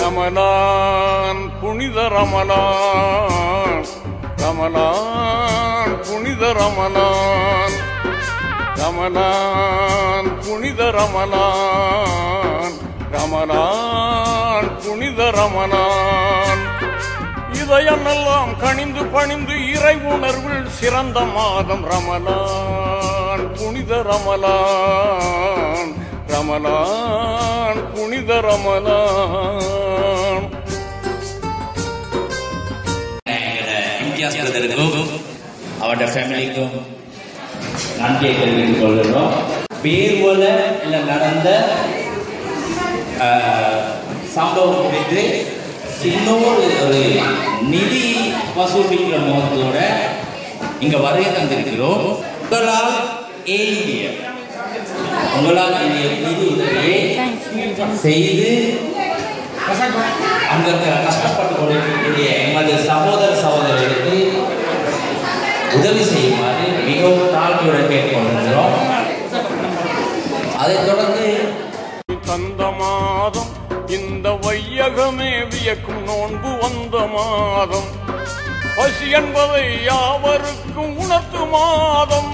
ரமலான் புனித ரமலான், ரமலான் புனித ரமலான், ரமலான் புனித ரமலான், ரமலான் புனித ரமலான். இதயமெல்லாம் கனிந்து பணிந்து இறை உணர்வில் சிறந்த மாதம் ரமலான் புனித ரமலான், ரமலான் புனித ரமலான். இம்தியாஸ் பிரதருக்கும் அவருடைய ஃபேமிலிக்கும் நன்றியை தெரிவித்துக் கொள்கிறோம். பேர்வல நடந்த சம்பவம் குறித்து இன்னொரு ஒரு நிதி வசூலிக்கிற நோக்கத்தோட இங்க வருகை தந்திருக்கிறோம். உங்களால் நிதி உதவியை செய்து அங்க கஷ்டப்பட்டு கொண்டிருக்கக்கூடிய எமது சகோதர சகோதரர்களுக்கு உதவி செய்யுமாறு மிகவும் தாழ்மையுடன் கேட்டுக்கொண்டிருக்கிறோம். அதைத் தொடர்ந்து தந்த மாதம் இந்த வையகமே வியக்கும் நோன்பு வந்த மாதம், பசி என்பதை யாவருக்கும் உணர்த்து மாதம்.